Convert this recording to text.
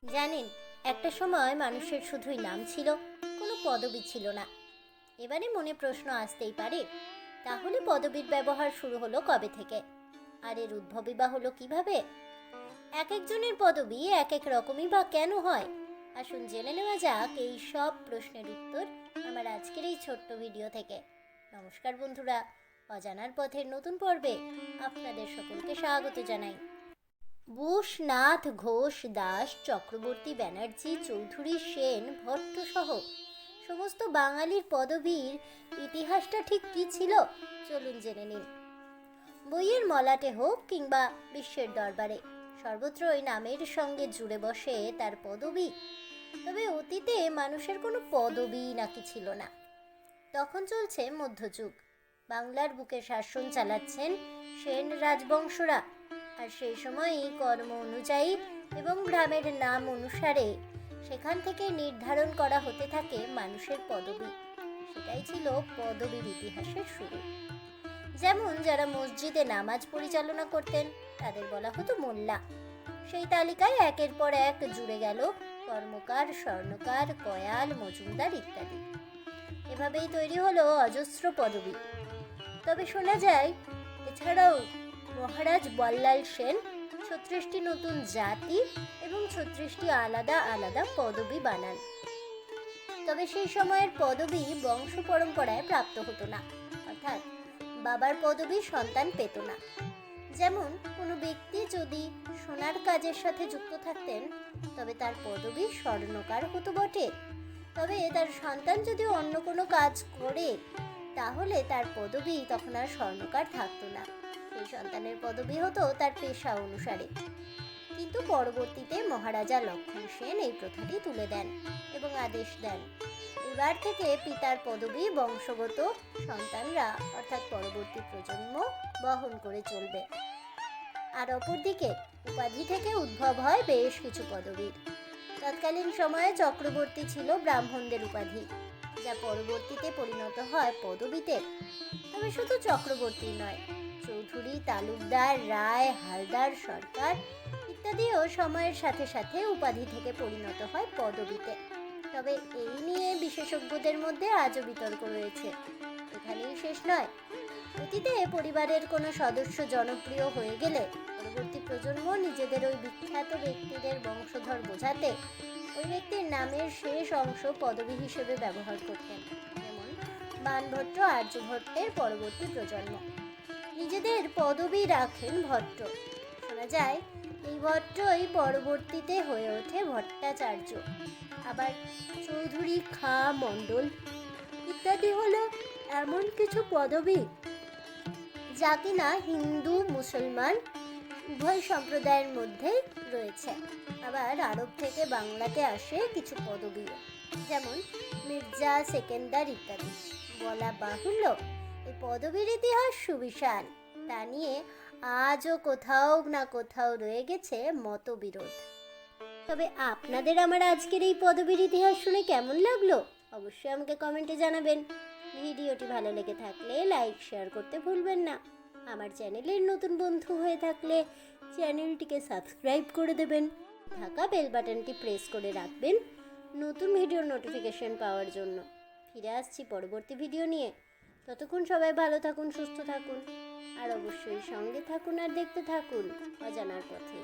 জানেন, একটা সময় মানুষের শুধুই নাম ছিল, কোনো পদবি ছিল না। এবারে মনে প্রশ্ন আসতেই পারে, তাহলে পদবীর ব্যবহার শুরু হলো কবে থেকে, আর এর উদ্ভবই বা হলো কিভাবে? এক একজনের পদবি এক এক রকমই বা কেন হয়? আসুন জেনে নেওয়া যাক এই সব প্রশ্নের উত্তর আমার আজকের এই ছোট্ট ভিডিও থেকে। নমস্কার বন্ধুরা, অজানার পথের নতুন পর্বে আপনাদের সকলকে স্বাগত জানাই। বোসনাথ, ঘোষ, দাস, চক্রবর্তী, ব্যানার্জি, চৌধুরী, সেন, ভট্ট সহ সমস্ত বাঙালির পদবীর ইতিহাসটা ঠিক কী ছিল, চলুন জেনে নিন। বইয়ের মলাটে হোক কিংবা বিশ্বের দরবারে, সর্বত্র ওই নামের সঙ্গে জুড়ে বসে তার পদবী। তবে অতীতে মানুষের কোনো পদবী নাকি ছিল না। তখন চলছে মধ্যযুগ, বাংলার বুকে শাসন চালাচ্ছেন সেন রাজবংশরা। আর সেই সময়ই কর্ম অনুযায়ী এবং গ্রামের নাম অনুসারে সেখান থেকে নির্ধারণ করা হতে থাকে মানুষের পদবী। সেটাই ছিল পদবীর ইতিহাসের শুরু। যেমন যারা মসজিদে নামাজ পরিচালনা করতেন তাদের বলা হতো মোল্লা। সেই তালিকায় একের পর এক জুড়ে গেল কর্মকার, স্বর্ণকার, কয়াল, মজুমদার ইত্যাদি। এভাবেই তৈরি হলো অজস্র পদবী। তবে শোনা যায় এছাড়াও মহারাজ বল্লাল সেন ৩৬টি নতুন জাতি এবং ৩৬টি আলাদা আলাদা পদবী বানান। তবে সেই সময়ের পদবী বংশ পরম্পরায় প্রাপ্ত হতো না, অর্থাৎ বাবার পদবী সন্তান পেত না। যেমন কোনো ব্যক্তি যদি সোনার কাজের সাথে যুক্ত থাকতেন তবে তার পদবী স্বর্ণকার হতো বটে, তবে তার সন্তান যদি অন্য কোনো কাজ করে তাহলে তার পদবী তখন আর স্বর্ণকার থাকতো না, সেই সন্তানের পদবী হতো তার পেশা অনুসারে। কিন্তু পরবর্তীতে মহারাজা লক্ষণ সেন এই প্রথাটি তুলে দেন এবং আদেশ দেন, এবার থেকে পিতার পদবী বংশগত সন্তানরা অর্থাৎ পরবর্তী প্রজন্ম বহন করে চলবে। আর অপরদিকে উপাধি থেকে উদ্ভব হয় বেশ কিছু পদবীর। তৎকালীন সময়ে চক্রবর্তী ছিল ব্রাহ্মণদের উপাধি, যা পরবর্তীতে পরিণত হয় পদবীতে। তবে শুধু চক্রবর্তী নয়, চৌধুরী, তালুকদার, রায়, হালদার, সরকার ইত্যাদিও সময়ের সাথে সাথে উপাধি থেকে পরিণত হয় পদবীতে। তবে এই নিয়ে বিশেষজ্ঞদের মধ্যে আজও বিতর্ক রয়েছে। এখানেই শেষ নয়, অতীতে পরিবারের কোনো সদস্য জনপ্রিয় হয়ে গেলে পরবর্তী প্রজন্ম নিজেদের ওই বিখ্যাত ব্যক্তিদের বংশধর বোঝাতে ওই ব্যক্তির নামের শেষ অংশ পদবী হিসেবে ব্যবহার করতেন। যেমন বাণভট্ট আর্যভট্টের পরবর্তী প্রজন্ম নিজেদের পদবী রাখেন ভট্ট। শোনা যায় এই ভট্টই পরবর্তীতে হয়ে ওঠে ভট্টাচার্য। আবার চৌধুরী, খাঁ, মণ্ডল ইত্যাদি হলো এমন কিছু পদবী যা কিনা হিন্দু মুসলমান উভয় সম্প্রদায়ের মধ্যেই রয়েছে। আবার আরব থেকে বাংলাতে আসে কিছু পদবীও, যেমন মির্জা, সেকেন্দার ইত্যাদি। বলা বাহুল্য এই পদবীর ইতিহাস সুবিশাল, তা নিয়ে আজও কোথাও না কোথাও রয়ে গেছে মতবিরোধ। তবে আপনাদের আমার আজকের এই পদবীর ইতিহাস শুনে কেমন লাগলো অবশ্যই আমাকে কমেন্টে জানাবেন। ভিডিওটি ভালো লেগে থাকলে লাইক, শেয়ার করতে ভুলবেন না। আমার চ্যানেলের নতুন বন্ধু হয়ে থাকলে চ্যানেলটিকে সাবস্ক্রাইব করে দেবেন, থাকা বেল বাটনটি প্রেস করে রাখবেন নতুন ভিডিওর নোটিফিকেশন পাওয়ার জন্য। ফিরে আসছি পরবর্তী ভিডিও নিয়ে। ততক্ষণ সবাই ভালো থাকুন, সুস্থ থাকুন, আর অবশ্যই সঙ্গে থাকুন আর দেখতে থাকুন অজানার পথে।